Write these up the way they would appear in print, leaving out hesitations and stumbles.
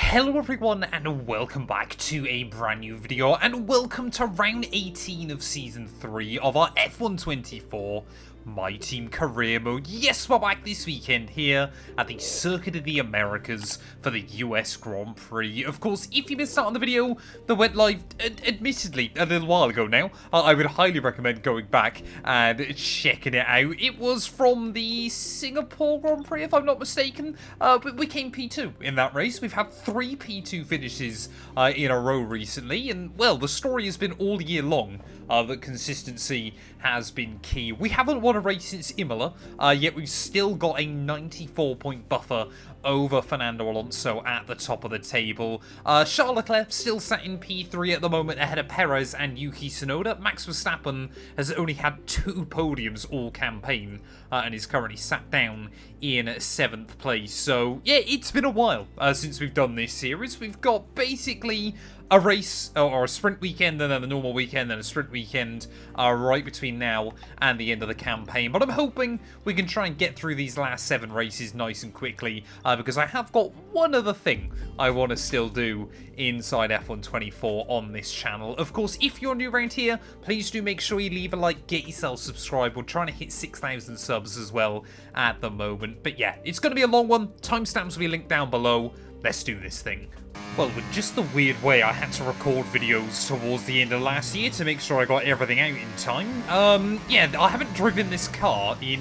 Hello everyone and welcome back to a brand new video and welcome to round 18 of season 3 of our F124 My Team Career Mode. Yes, we're back this weekend here at the Circuit of the Americas for the US Grand Prix. Of course, if you missed out on the video that went live, admittedly, a little while ago now, I would highly recommend going back and checking it out. It was from the Singapore Grand Prix, if I'm not mistaken. But we came P2 in that race. We've had 3 P2 finishes in a row recently, and, well, the story has been all year long that consistency has been key. We haven't won a race since Imola, yet we've still got a 94-point buffer over Fernando Alonso at the top of the table. Charles Leclerc still sat in P3 at the moment ahead of Perez and Yuki Tsunoda. Max Verstappen has only had 2 podiums all campaign and is currently sat down in 7th place. So, yeah, it's been a while since we've done this series. We've got basically a race, or a sprint weekend, and then a normal weekend, and a sprint weekend right between now and the end of the campaign. But I'm hoping we can try and get through these last 7 races nice and quickly, because I have got one other thing I want to still do inside F124 on this channel. Of course, if you're new around here, please do make sure you leave a like, get yourself subscribed. We're trying to hit 6,000 subs as well at the moment. But yeah, it's going to be a long one. Timestamps will be linked down below. Let's do this thing. Well, with just the weird way I had to record videos towards the end of last year to make sure I got everything out in time, yeah, I haven't driven this car in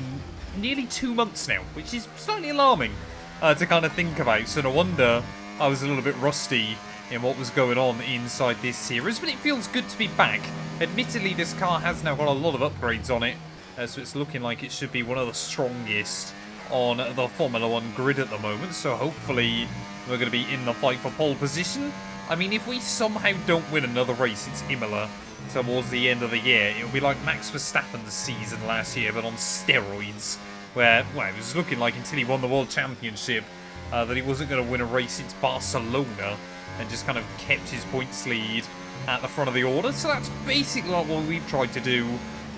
nearly 2 months now, which is slightly alarming to kind of think about, so no wonder I was a little bit rusty in what was going on inside this series, but it feels good to be back. Admittedly, this car has now got a lot of upgrades on it, so it's looking like it should be one of the strongest on the Formula 1 grid at the moment, so hopefully we're going to be in the fight for pole position. I mean, if we somehow don't win another race since Imola towards the end of the year, it'll be like Max Verstappen's season last year, but on steroids, where, well, it was looking like until he won the World Championship that he wasn't going to win a race since Barcelona, and just kind of kept his points lead at the front of the order. So that's basically what we've tried to do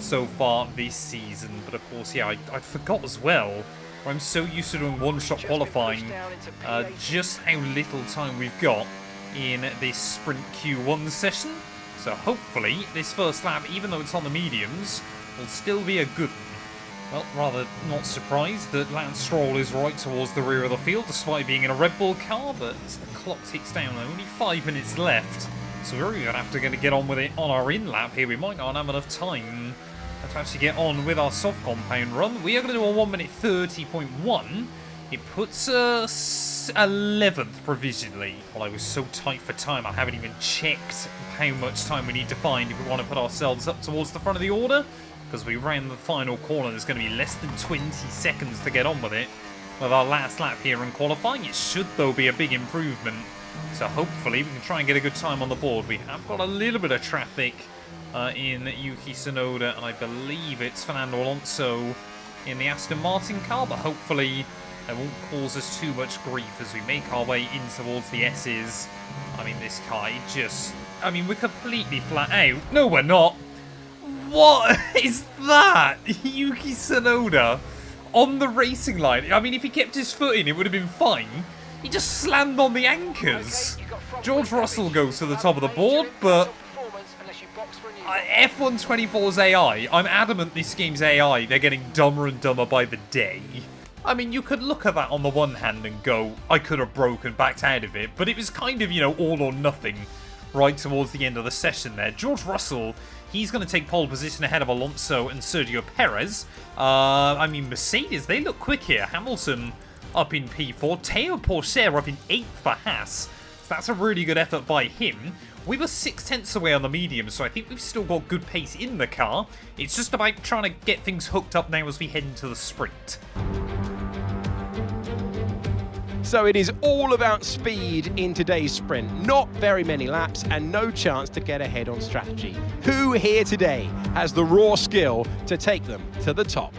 so far this season. But of course, yeah, I forgot as well, I'm so used to doing one-shot qualifying, just how little time we've got in this sprint Q1 session. So hopefully this first lap, even though it's on the mediums, will still be a good one. Well, rather not surprised that Lance Stroll is right towards the rear of the field, despite being in a Red Bull car, but as the clock ticks down, only 5 minutes left, so we're really going to have to get on with it on our in-lap here. We might not have enough time to actually get on with our soft compound run. We are going to do a 1 minute 30.1. It puts us 11th provisionally. Well, I was so tight for time, I haven't even checked how much time we need to find if we want to put ourselves up towards the front of the order, because we ran the final corner. There's going to be less than 20 seconds to get on with it with our last lap here in qualifying. It should, though, be a big improvement, so hopefully we can try and get a good time on the board. We have got a little bit of traffic in Yuki Tsunoda, and I believe it's Fernando Alonso in the Aston Martin car, but hopefully it won't cause us too much grief as we make our way in towards the S's. I mean, this car, I mean, we're completely flat out. No, we're not. What is that? Yuki Tsunoda on the racing line. I mean, if he kept his foot in, it would have been fine. He just slammed on the anchors. George Russell goes to the top of the board, but F124's AI, I'm adamant this game's AI, they're getting dumber and dumber by the day. I mean, you could look at that on the one hand and go, I could have broken backed out of it, but it was kind of, you know, all or nothing right towards the end of the session there. George Russell, he's going to take pole position ahead of Alonso and Sergio Perez. I mean, Mercedes, they look quick here. Hamilton up in P4, Teo Pourchaire up in 8th for Haas. So that's a really good effort by him. We were 6/10 away on the medium, so I think we've still got good pace in the car. It's just about trying to get things hooked up now as we head into the sprint. So it is all about speed in today's sprint. Not very many laps and no chance to get ahead on strategy. Who here today has the raw skill to take them to the top?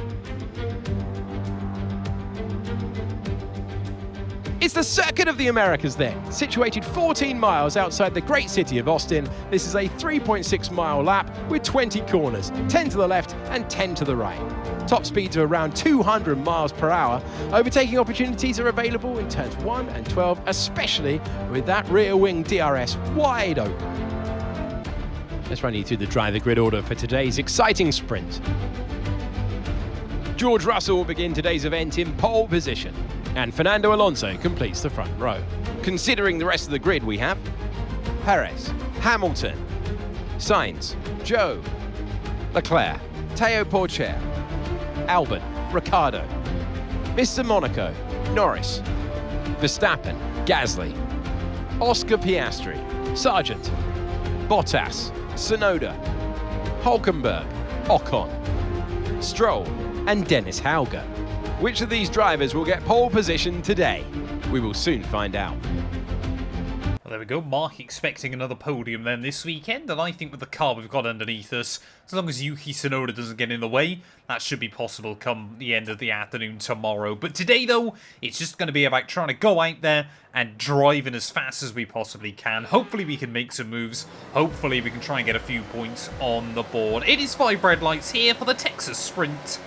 It's the Circuit of the Americas then. Situated 14 miles outside the great city of Austin, this is a 3.6 mile lap with 20 corners, 10 to the left and 10 to the right. Top speeds are around 200 miles per hour. Overtaking opportunities are available in turns 1 and 12, especially with that rear wing DRS wide open. Let's run you through the driver grid order for today's exciting sprint. George Russell will begin today's event in pole position, and Fernando Alonso completes the front row. Considering the rest of the grid, we have Perez, Hamilton, Sainz, Zhou, Leclerc, Teo Porcher, Albon, Ricciardo, Mr. Monaco, Norris, Verstappen, Gasly, Oscar Piastri, Sargent, Bottas, Tsunoda, Hulkenberg, Ocon, Stroll, and Dennis Hauger. Which of these drivers will get pole position today? We will soon find out. Well, there we go. Mark expecting another podium then this weekend, and I think with the car we've got underneath us, as long as Yuki Tsunoda doesn't get in the way, that should be possible come the end of the afternoon tomorrow. But today, though, it's just going to be about trying to go out there and driving as fast as we possibly can. Hopefully we can make some moves. Hopefully we can try and get a few points on the board. It is 5 red lights here for the Texas Sprint.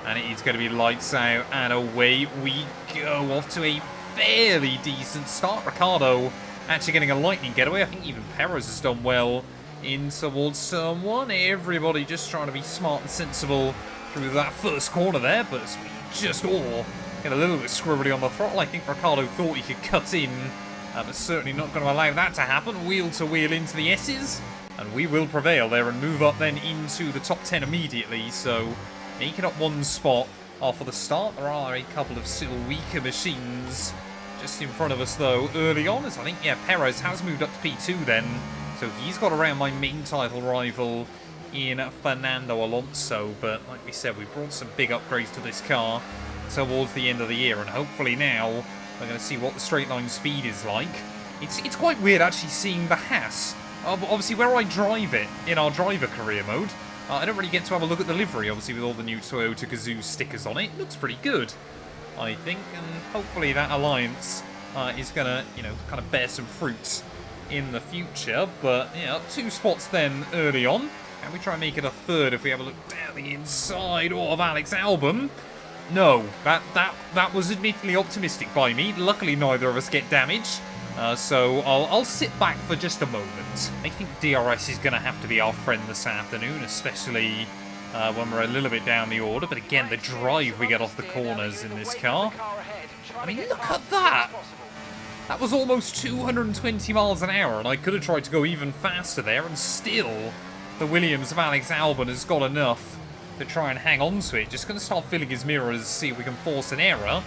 And it is going to be lights out, and away we go, off to a fairly decent start. Ricciardo actually getting a lightning getaway. I think even Perez has done well in towards someone. Everybody just trying to be smart and sensible through that first corner there, but we just all get a little bit scribbly on the throttle. I think Ricciardo thought he could cut in, but certainly not going to allow that to happen. Wheel to wheel into the S's, and we will prevail there and move up then into the top 10 immediately. So making up one spot for the start. There are a couple of still weaker machines just in front of us, though, early on. As I think, yeah, Perez has moved up to P2 then. So he's got around my main title rival in Fernando Alonso. But like we said, we brought some big upgrades to this car towards the end of the year. And hopefully now we're going to see what the straight line speed is like. It's quite weird actually seeing the Haas. Obviously, where I drive it in our driver career mode, I don't really get to have a look at the livery, obviously, with all the new Toyota Gazoo stickers on it. It looks pretty good, I think, and hopefully that alliance is going to, you know, kind of bear some fruits in the future. But, yeah, 2 spots then early on, and we try and make it a 3rd if we have a look down the inside of Alex Albon. No, that was admittedly optimistic by me. Luckily, neither of us get damaged. So I'll sit back for just a moment. I think DRS is going to have to be our friend this afternoon, especially when we're a little bit down the order. But again, the drive we get off the corners in this car. I mean, look at that! That was almost 220 miles an hour, and I could have tried to go even faster there, and still the Williams of Alex Albon has got enough to try and hang on to it. Just going to start filling his mirrors, see if we can force an error.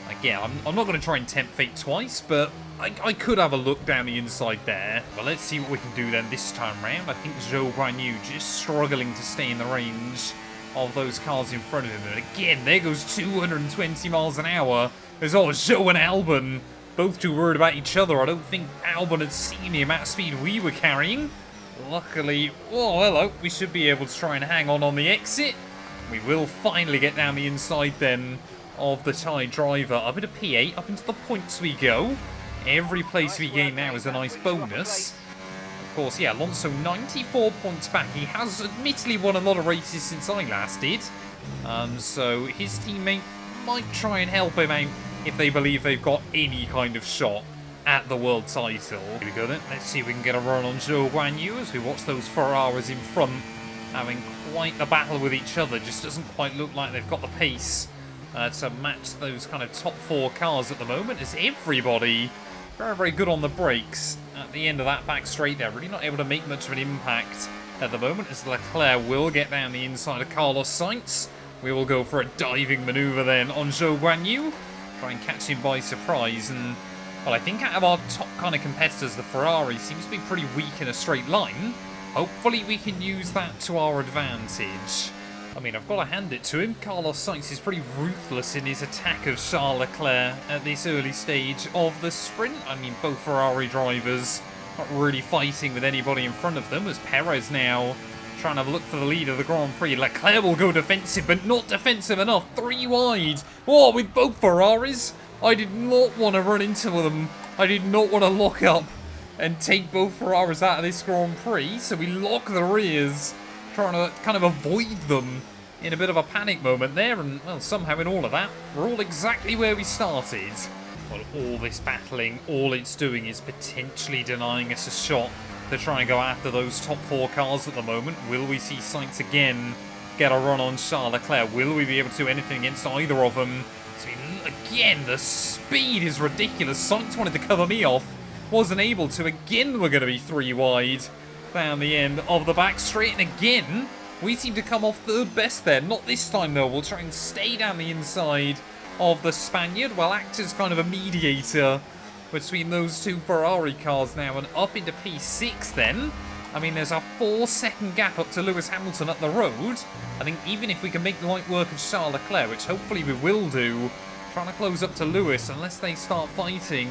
Again, I'm not going to try and tempt fate twice, but I could have a look down the inside there. But let's see what we can do then this time round. I think Zhou Guanyu just struggling to stay in the range of those cars in front of him. And again, there goes 220 miles an hour. There's Zhou and Albon, both too worried about each other. I don't think Albon had seen the amount of speed we were carrying. Luckily, oh, hello, we should be able to try and hang on the exit. We will finally get down the inside then of the Thai driver. Up into P8, up into the points we go. Every place we gain now is a nice bonus. Of course, yeah, Alonso 94 points back. He has admittedly won a lot of races since I last did. So his teammate might try and help him out if they believe they've got any kind of shot at the world title. Here we go then. Let's see if we can get a run on Zhou Guanyu as we watch those Ferraris in front having quite the battle with each other. Just doesn't quite look like they've got the pace to match those kind of top 4 cars at the moment, as everybody very, very good on the brakes at the end of that back straight there. Really not able to make much of an impact at the moment, as Leclerc will get down the inside of Carlos Sainz. We will go for a diving manoeuvre then on Zhou Guanyu. Try and catch him by surprise. And, well, I think out of our top kind of competitors, the Ferrari seems to be pretty weak in a straight line. Hopefully we can use that to our advantage. I mean, I've got to hand it to him. Carlos Sainz is pretty ruthless in his attack of Charles Leclerc at this early stage of the sprint. I mean, both Ferrari drivers not really fighting with anybody in front of them, as Perez now trying to look for the lead of the Grand Prix. Leclerc will go defensive, but not defensive enough. 3 wide. Oh, with both Ferraris. I did not want to run into them. I did not want to lock up and take both Ferraris out of this Grand Prix. So we lock the rears, trying to kind of avoid them in a bit of a panic moment there. And, well, somehow in all of that, we're all exactly where we started. Well, all this battling, all it's doing is potentially denying us a shot to try and go after those top 4 cars at the moment. Will we see Sainz again get a run on Charles Leclerc? Will we be able to do anything against either of them? So again, the speed is ridiculous. Sainz wanted to cover me off, wasn't able to. Again, we're going to be 3 wide down the end of the back straight. And again, we seem to come off 3rd best there. Not this time, though. We'll try and stay down the inside of the Spaniard. Well, act as kind of a mediator between those 2 Ferrari cars now, and up into P6 then. I mean, there's a 4-second gap up to Lewis Hamilton up the road. I think even if we can make light work of Charles Leclerc, which hopefully we will do, trying to close up to Lewis, unless they start fighting,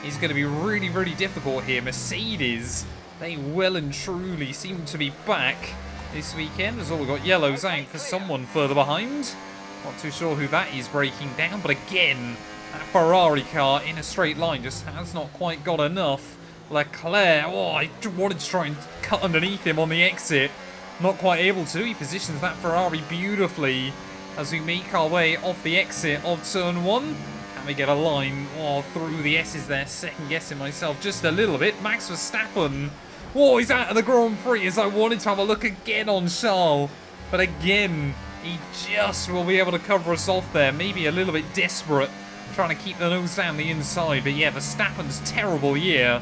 is going to be really, really difficult here. Mercedes, they well and truly seem to be back this weekend. As all we've got yellows out for someone further behind. Not too sure who that is breaking down, but again, that Ferrari car in a straight line just has not quite got enough. Leclerc, oh, I wanted to try and cut underneath him on the exit. Not quite able to. He positions that Ferrari beautifully as we make our way off the exit of turn 1. And we get a line through the S's there, second guessing myself just a little bit. Max Verstappen, oh, he's out of the Grand Prix as I wanted to have a look again on Charles. But again, he just will be able to cover us off there. Maybe a little bit desperate, trying to keep the nose down the inside. But yeah, Verstappen's terrible year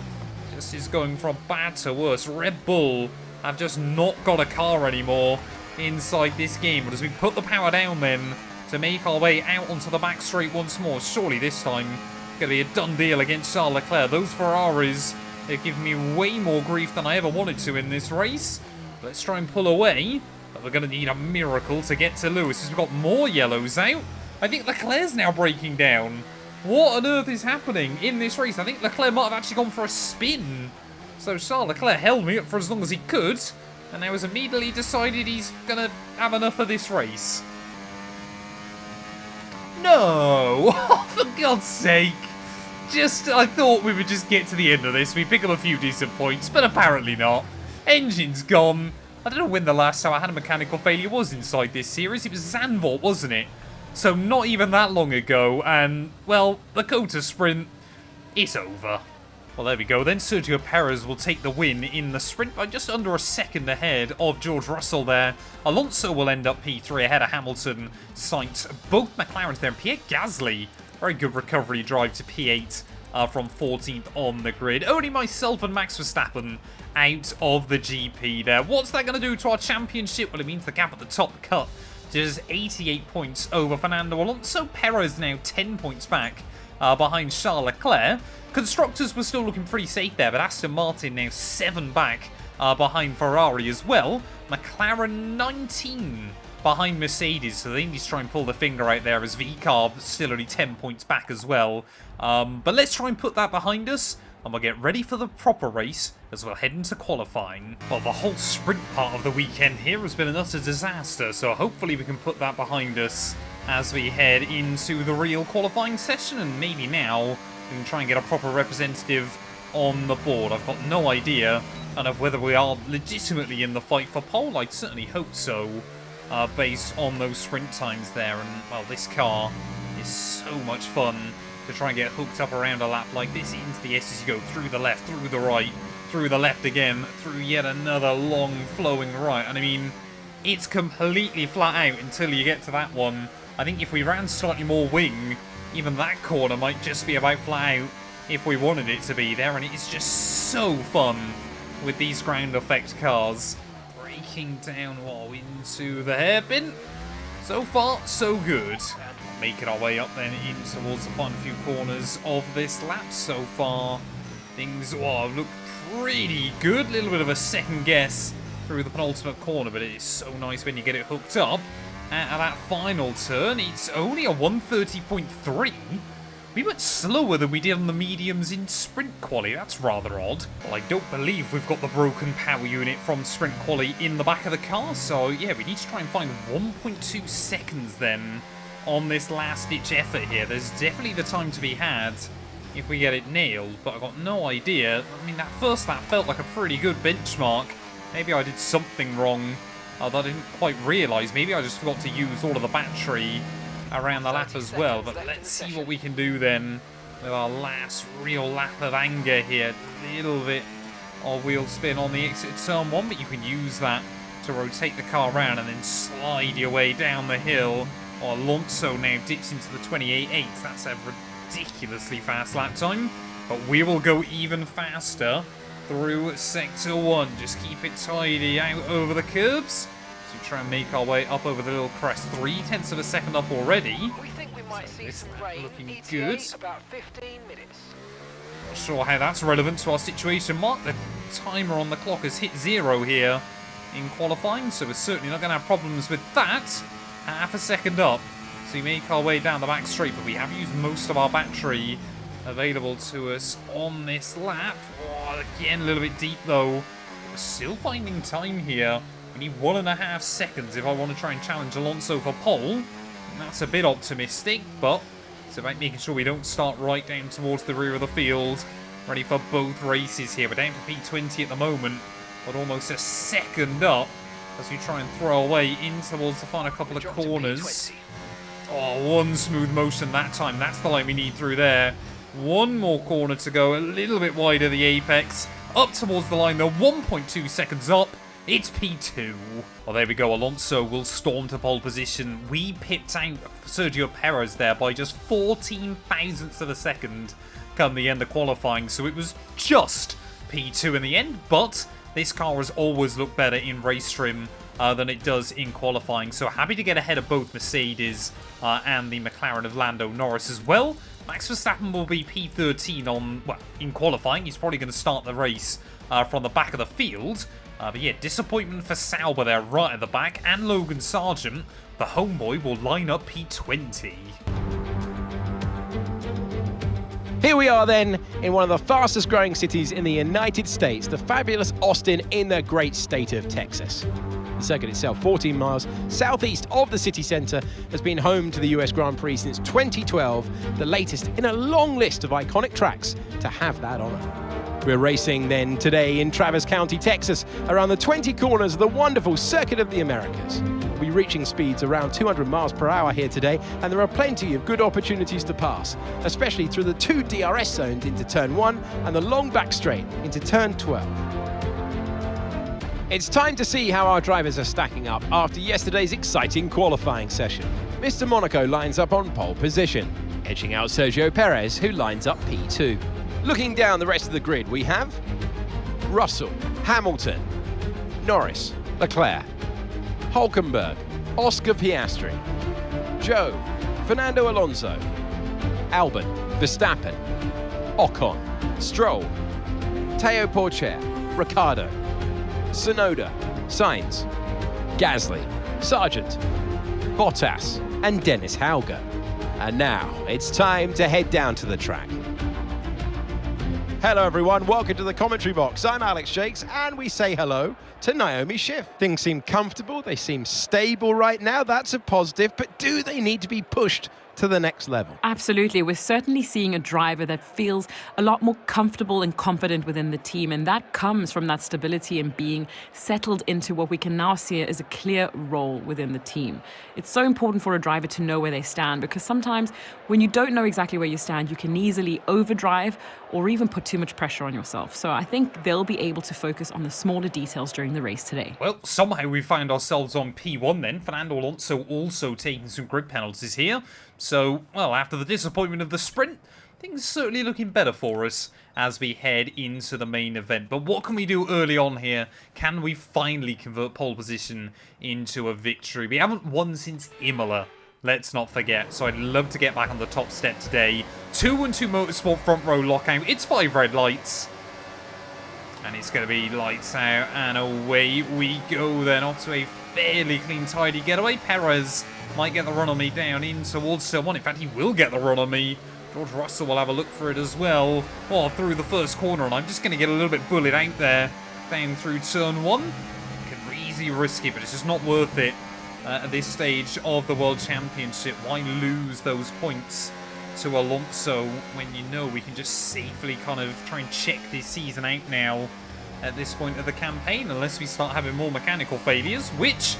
just is going from bad to worse. Red Bull have just not got a car anymore inside this game. But as we put the power down then to make our way out onto the back straight once more, surely this time going to be a done deal against Charles Leclerc. Those Ferraris, they've given me way more grief than I ever wanted to in this race. Let's try and pull away. But we're going to need a miracle to get to Lewis as we've got more yellows out. I think Leclerc's now breaking down. What on earth is happening in this race? I think Leclerc might have actually gone for a spin. So Charles Leclerc held me up for as long as he could, and now has immediately decided he's going to have enough of this race. No! For God's sake! I thought we would just get to the end of this. We pick up a few decent points, but apparently not. Engine's gone. I don't know when the last time I had a mechanical failure was inside this series. It was Zandvoort, wasn't it? So not even that long ago, and, well, the Kota sprint, it's over. Well, there we go then. Sergio Perez will take the win in the sprint by just under a second ahead of George Russell there. Alonso will end up P3 ahead of Hamilton, Sainz, both McLarens there. And Pierre Gasly, very good recovery drive to P8 from 14th on the grid. Only myself and Max Verstappen out of the GP there. What's that going to do to our championship? Well, it means the gap at the top cut to just 88 points over Fernando Alonso. Perez now 10 points back behind Charles Leclerc. Constructors were still looking pretty safe there, but Aston Martin now 7 back behind Ferrari as well. McLaren 19 behind Mercedes, so they need to try and pull the finger out there as VCarb still only 10 points back as well. But let's try and put that behind us, and we'll get ready for the proper race as we'll head into qualifying. Well, the whole sprint part of the weekend here has been an utter disaster, so hopefully we can put that behind us as we head into the real qualifying session, and maybe now we can try and get a proper representative on the board. I've got no idea of whether we are legitimately in the fight for pole. I'd certainly hope so, based on those sprint times there. And, well, this car is so much fun to try and get hooked up around a lap like this into the S as you go through the left, through the right, through the left again, through yet another long flowing right. And I mean, it's completely flat out until you get to that one. I think if we ran slightly more wing, even that corner might just be about flat out if we wanted it to be there. And it's just so fun with these ground effect cars. Breaking down into the hairpin. So far, so good. Making our way up then in towards the final few corners of this lap. So far, things look pretty good. A little bit of a second guess through the penultimate corner, but it is so nice when you get it hooked up. At that final turn, it's only a 130.3. We went slower than we did on the mediums in sprint quali. That's rather odd. Well, I don't believe we've got the broken power unit from sprint quali in the back of the car. So, yeah, we need to try and find 1.2 seconds then on this last-ditch effort here. There's definitely the time to be had if we get it nailed, but I've got no idea. I mean, that first lap felt like a pretty good benchmark. Maybe I did something wrong that I didn't quite realise. Maybe I just forgot to use all of the battery around the lap as well. But let's see what we can do then with our last real lap of anger here. A little bit of wheel spin on the exit turn 1, but you can use that to rotate the car around and then slide your way down the hill. Oh, Alonso now dips into the 28.8. That's a ridiculously fast lap time, but we will go even faster through sector 1. Just keep it tidy out over the curbs. So we try and make our way up over the little crest. 0.3 of a second up already. We think we might see some rain. Looking ETA good. about 15 minutes. Not sure how that's relevant to our situation. Mark, the timer on the clock has hit 0 here in qualifying, so we're certainly not going to have problems with that. Half a second up, so we make our way down the back straight, but we have used most of our battery available to us on this lap. Oh, again, a little bit deep though. We're still finding time here. We need 1.5 seconds if I want to try and challenge Alonso for pole. And that's a bit optimistic, but it's about making sure we don't start right down towards the rear of the field. Ready for both races here. We're down to P20 at the moment, but almost a second up as we try and throw away in towards the final couple of corners. Oh, one smooth motion that time. That's the line we need through there. One more corner to go, a little bit wider the apex. Up towards the line though, 1.2 seconds up. It's P2. Well, there we go. Alonso will storm to pole position. We pipped out Sergio Perez there by just 14 thousandths of a second come the end of qualifying. So it was just P2 in the end, but this car has always looked better in race trim than it does in qualifying. So happy to get ahead of both Mercedes and the McLaren of Lando Norris as well. Max Verstappen will be P13 on, well, in qualifying. He's probably going to start the race from the back of the field. But yeah, disappointment for Sauber there right at the back. And Logan Sargent, the homeboy, will line up P20. Here we are then in one of the fastest growing cities in the United States, the fabulous Austin in the great state of Texas. The circuit itself, 14 miles southeast of the city centre, has been home to the US Grand Prix since 2012, the latest in a long list of iconic tracks to have that honour. We're racing then today in Travis County, Texas, around the 20 corners of the wonderful Circuit of the Americas. We'll be reaching speeds around 200 miles per hour here today, and there are plenty of good opportunities to pass, especially through the 2 DRS zones into Turn 1 and the long back straight into Turn 12. It's time to see how our drivers are stacking up after yesterday's exciting qualifying session. Mr. Monaco lines up on pole position, edging out Sergio Perez, who lines up P2. Looking down the rest of the grid, we have Russell, Hamilton, Norris, Leclerc, Hülkenberg, Oscar Piastri, Joe, Fernando Alonso, Albon, Verstappen, Ocon, Stroll, Teo Porcher, Ricciardo, Tsunoda, Sainz, Gasly, Sargent, Bottas, and Dennis Hauger. And now it's time to head down to the track. Hello everyone, welcome to the commentary box. I'm Alex Jakes and we say hello to Naomi Schiff. Things seem comfortable, they seem stable right now, that's a positive, but do they need to be pushed to the next level? Absolutely. We're certainly seeing a driver that feels a lot more comfortable and confident within the team, and that comes from that stability and being settled into what we can now see as a clear role within the team. It's so important for a driver to know where they stand, because sometimes when you don't know exactly where you stand, you can easily overdrive or even put too much pressure on yourself. So I think they'll be able to focus on the smaller details during the race today. Well, somehow we find ourselves on P1 then. Fernando Alonso also taking some grid penalties here. So, well, after the disappointment of the sprint, things are certainly looking better for us as we head into the main event. But what can we do early on here? Can we finally convert pole position into a victory? We haven't won since Imola, let's not forget. So I'd love to get back on the top step today. 212 Motorsport front row lockout. It's 5 red lights. And it's going to be lights out and away we go then off to a fairly clean, tidy getaway. Perez might get the run on me down in towards turn 1. In fact, he will get the run on me. George Russell will have a look for it as well. Oh, through the first corner, and I'm just going to get a little bit bullied out there down through turn 1. Could easily risk it, but it's just not worth it. at this stage of the World Championship. Why lose those points to Alonso when you know we can just safely kind of try and check this season out now at this point of the campaign, unless we start having more mechanical failures, which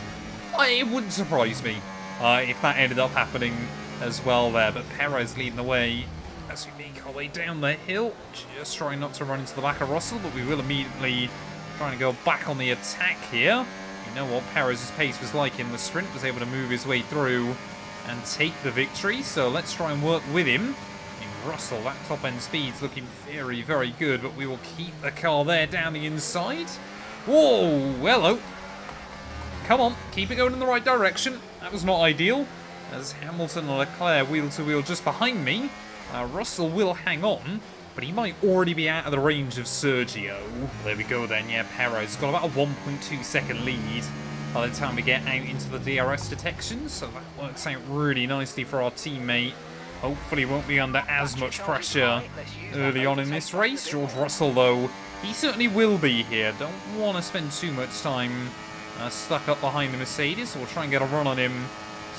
it wouldn't surprise me if that ended up happening as well there. But Perez leading the way as we make our way down the hill, just trying not to run into the back of Russell, but we will immediately trying to go back on the attack here. You know what Perez's pace was like in the sprint, was able to move his way through and take the victory, so let's try and work with him. Russell, that top end speed's looking very, very good, but we will keep the car there down the inside. Whoa, hello. Come on, keep it going in the right direction. That was not ideal, as Hamilton and Leclerc wheel to wheel just behind me. Russell will hang on, but he might already be out of the range of Sergio. There we go then, yeah, Perez got about a 1.2 second lead by the time we get out into the DRS detection, so that works out really nicely for our teammate. Hopefully won't be under as much pressure early on in this race. George Russell, though, he certainly will be here. Don't want to spend too much time stuck up behind the Mercedes, so we'll try and get a run on him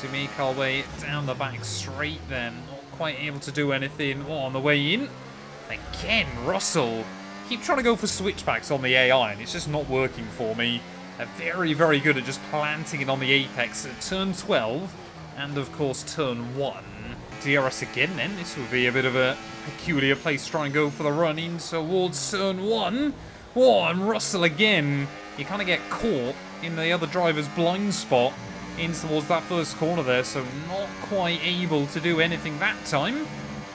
to make our way down the back straight then. Not quite able to do anything on the way in. Again, Russell. Keep trying to go for switchbacks on the AI, and it's just not working for me. They're very, very good at just planting it on the apex at turn 12 and, of course, turn 1. DRS again then. This would be a bit of a peculiar place to try and go for the run in towards turn 1. Oh, and Russell again. You kind of get caught in the other driver's blind spot in towards that first corner there, so not quite able to do anything that time.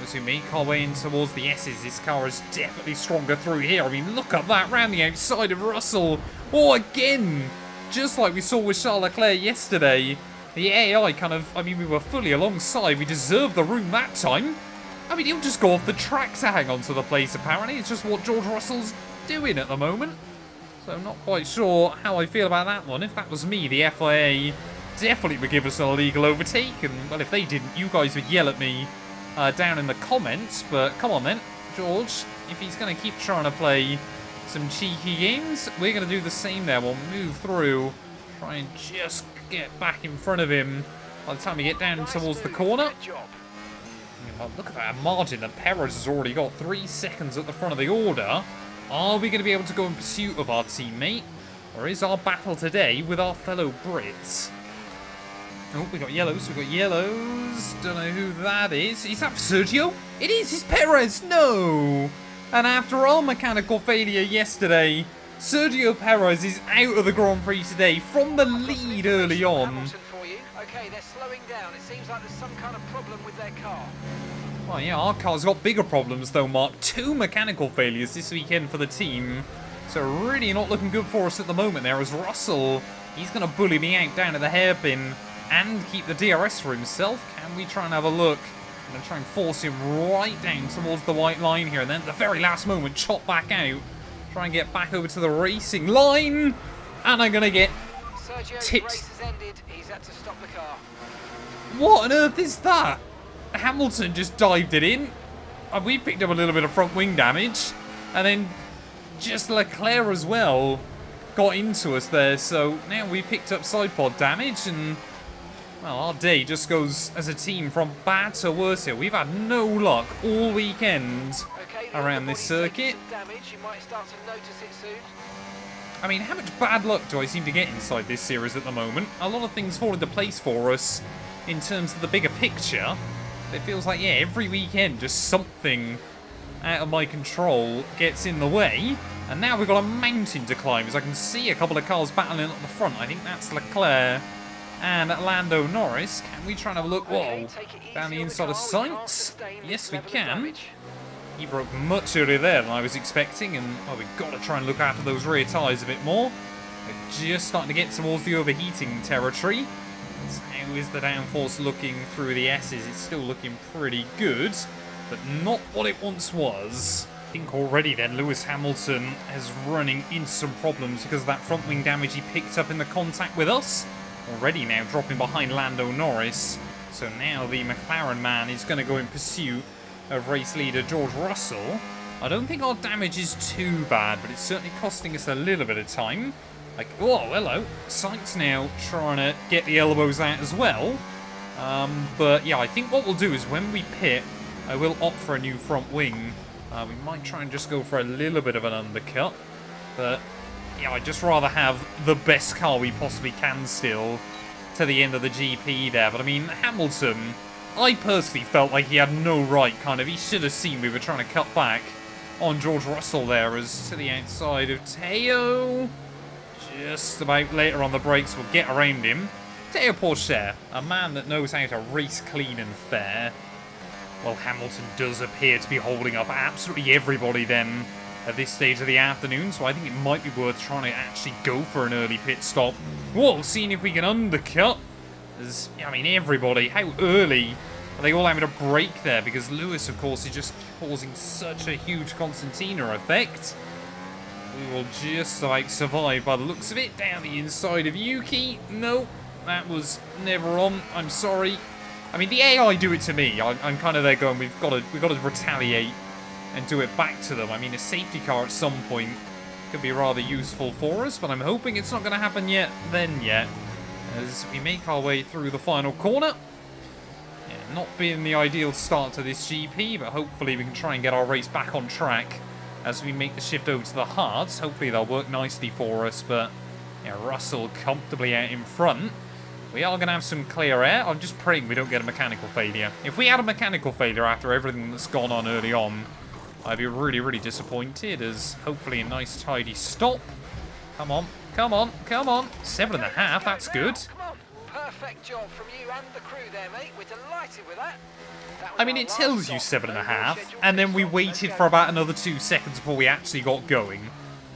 As we make our way in towards the S's, this car is definitely stronger through here. I mean, look at that round the outside of Russell. Oh, again, just like we saw with Charles Leclerc yesterday. The AI kind of, I mean, we were fully alongside. We deserved the room that time. I mean, he'll just go off the track to hang on to the place, apparently. It's just what George Russell's doing at the moment. So I'm not quite sure how I feel about that one. If that was me, the FIA definitely would give us an illegal overtake. And, well, if they didn't, you guys would yell at me down in the comments. But come on, then, George. If he's going to keep trying to play some cheeky games, we're going to do the same there. We'll move through, try and just get back in front of him by the time we get down towards the corner. Look at that margin that Perez has already got 3 seconds at the front of the order. Are we going to be able to go in pursuit of our teammate? Or is our battle today with our fellow Brits? Oh, we got yellows. Don't know who that is. Is that Sergio? It is. It's Perez. No. And after our mechanical failure yesterday, Sergio Perez is out of the Grand Prix today from the lead early on. Okay, they're slowing down. It seems like there's some kind of problem with their car. Well, yeah, our car's got bigger problems though, Mark. 2 mechanical failures this weekend for the team. So really not looking good for us at the moment there, as Russell, he's going to bully me out down to the hairpin and keep the DRS for himself. Can we try and have a look? I'm going to try and force him right down towards the white line here, and then at the very last moment, chop back out. Try and get back over to the racing line, and I'm going to get tipped. Race has ended. He's had to stop the car. What on earth is that? Hamilton just dived it in. We picked up a little bit of front wing damage, and then just Leclerc as well got into us there. So now we picked up side pod damage, and well, our day just goes as a team from bad to worse here. We've had no luck all weekend around this circuit. Damage. You might start to notice it soon. I mean, how much bad luck do I seem to get inside this series at the moment? A lot of things fall into place for us in terms of the bigger picture. It feels like, yeah, every weekend just something out of my control gets in the way. And now we've got a mountain to climb, as I can see a couple of cars battling at the front. I think that's Leclerc and Lando Norris. Can we try and have a look? Whoa, down the inside of Sainz. Yes, we can. He broke much earlier there than I was expecting, and well, we've got to try and look after those rear tyres a bit more. They're just starting to get towards the overheating territory. So how is the downforce looking through the S's? It's still looking pretty good, but not what it once was. I think already then Lewis Hamilton is running into some problems because of that front wing damage he picked up in the contact with us. Already now dropping behind Lando Norris. So now the McLaren man is going to go in pursuit of race leader George Russell. I don't think our damage is too bad, but it's certainly costing us a little bit of time. Like, oh, hello. Sainz now trying to get the elbows out as well. But yeah, I think what we'll do is when we pit, I will opt for a new front wing. We might try and just go for a little bit of an undercut. But yeah, I'd just rather have the best car we possibly can still to the end of the GP there. But I mean, Hamilton, I personally felt like he had no right, kind of. He should have seen we were trying to cut back on George Russell there as to the outside of Teo. Just about later on the brakes, we'll get around him. Teo Porcher, a man that knows how to race clean and fair. Well, Hamilton does appear to be holding up absolutely everybody then at this stage of the afternoon, so I think it might be worth trying to actually go for an early pit stop. Whoa, seeing if we can undercut. As, I mean, everybody, how early are they all having a break there? Because Lewis, of course, is just causing such a huge Constantina effect. We will just, like, survive by the looks of it. Down the inside of Yuki. No, that was never on. I'm sorry. I mean, the AI do it to me. I'm kind of there going, we've got to retaliate and do it back to them. I mean, a safety car at some point could be rather useful for us, but I'm hoping it's not going to happen yet, as we make our way through the final corner. Yeah, not being the ideal start to this GP, but hopefully we can try and get our race back on track as we make the shift over to the hards. Hopefully they'll work nicely for us, but yeah, Russell comfortably out in front. We are going to have some clear air. I'm just praying we don't get a mechanical failure. If we had a mechanical failure after everything that's gone on early on, I'd be really, really disappointed, as hopefully a nice, tidy stop. Come on, come on, come on. 7.5, that's good. Come on. Perfect job from you and the crew there, mate. We're delighted with that. I mean, it tells you 7.5, and then we waited for about another 2 seconds before we actually got going.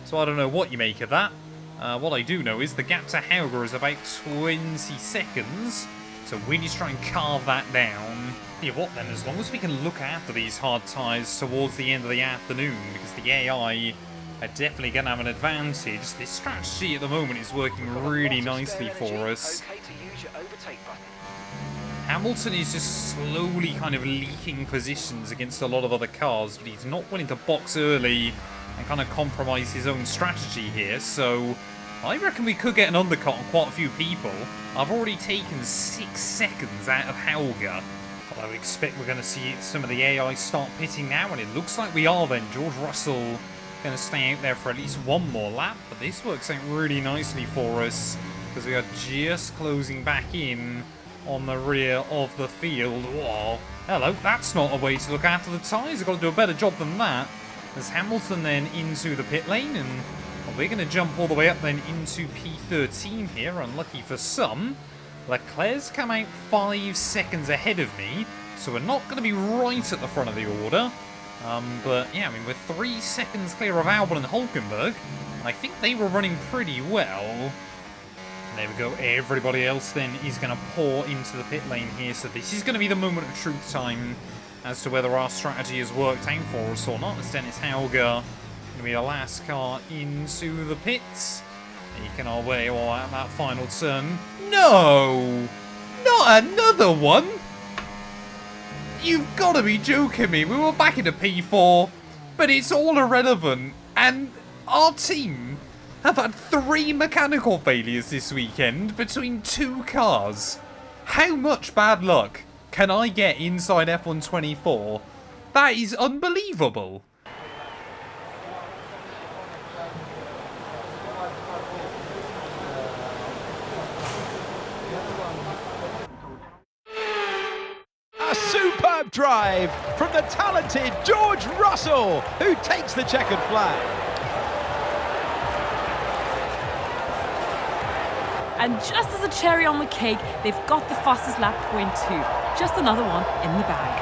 So I don't know what you make of that. What I do know is the gap to Hauger is about 20 seconds. So we need to try and carve that down. Yeah, what then? As long as we can look after these hard tyres towards the end of the afternoon, because the AI are definitely going to have an advantage. This strategy at the moment is working really nicely for us. Hamilton is just slowly kind of leaking positions against a lot of other cars, but he's not willing to box early and kind of compromise his own strategy here, so I reckon we could get an undercut on quite a few people. I've already taken 6 seconds out of Hauger. I would expect we're going to see some of the AI start pitting now, and it looks like we are then. George Russell going to stay out there for at least one more lap, but this works out really nicely for us because we are just closing back in on the rear of the field. Whoa, hello, that's not a way to look after the tyres. I've got to do a better job than that. There's Hamilton then into the pit lane, and well, we're going to jump all the way up then into P13 here, unlucky for some. Leclerc's come out 5 seconds ahead of me, so we're not going to be right at the front of the order. But yeah, I mean, we're 3 seconds clear of Albon and Hulkenberg. I think they were running pretty well. There we go, everybody else then is going to pour into the pit lane here, so this is going to be the moment of truth time as to whether our strategy has worked out for us or not. As Dennis Hauger going to be the last car into the pits. Making our way all out that final turn. No! Not another one! You've got to be joking me. We were back into P4, but it's all irrelevant. And our team have had 3 mechanical failures this weekend between 2 cars. How much bad luck can I get inside F1 24? That is unbelievable. A superb drive from the talented George Russell, who takes the checkered flag. And just as a cherry on the cake, they've got the fastest lap point too. Just another one in the bag.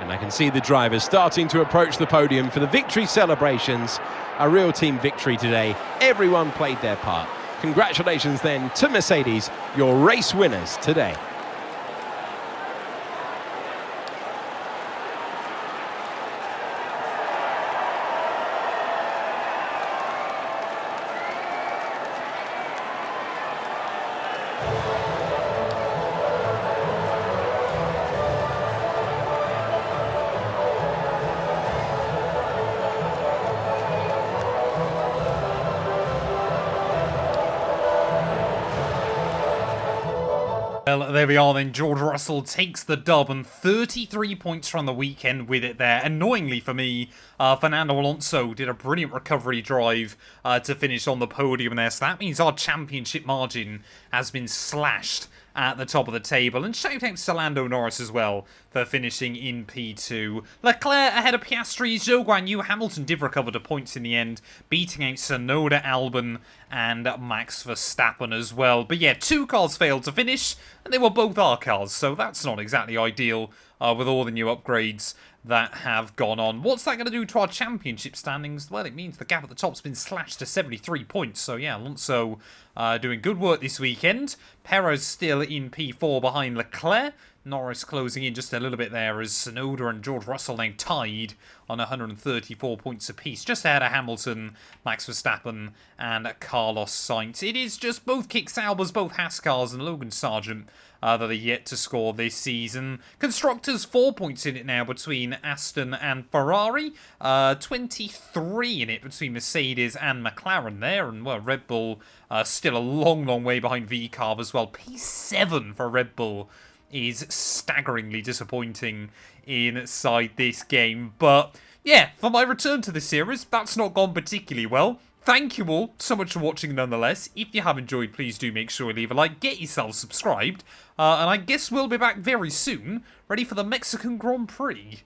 And I can see the drivers starting to approach the podium for the victory celebrations. A real team victory today. Everyone played their part. Congratulations then to Mercedes, your race winners today. Well, there we are then. George Russell takes the dub and 33 points from the weekend with it there. Annoyingly for me, Fernando Alonso did a brilliant recovery drive to finish on the podium there. So that means our championship margin has been slashed at the top of the table. And shout out to Lando Norris as well for finishing in P2. Leclerc ahead of Piastri. Zhou Guanyu. Hamilton did recover the points in the end, beating out Tsunoda, Albon and Max Verstappen as well. But yeah, 2 cars failed to finish, and they were both our cars, so that's not exactly ideal with all the new upgrades that have gone on. What's that going to do to our championship standings? Well, it means the gap at the top's been slashed to 73 points. So yeah, Alonso doing good work this weekend. Perez still in P4 behind Leclerc. Norris closing in just a little bit there as Tsunoda and George Russell now tied on 134 points apiece. Just ahead of Hamilton, Max Verstappen and Carlos Sainz. It is just both Kick Saubers, both Haskars and Logan Sargent that are yet to score this season. Constructors 4 points in it now between Aston and Ferrari. 23 in it between Mercedes and McLaren there. And well, Red Bull still a long, long way behind VCarb as well. P7 for Red Bull is staggeringly disappointing inside this game. But yeah, for my return to the series, that's not gone particularly well. Thank you all so much for watching nonetheless. If you have enjoyed, please do make sure you leave a like, get yourself subscribed, and I guess we'll be back very soon, ready for the Mexican Grand Prix.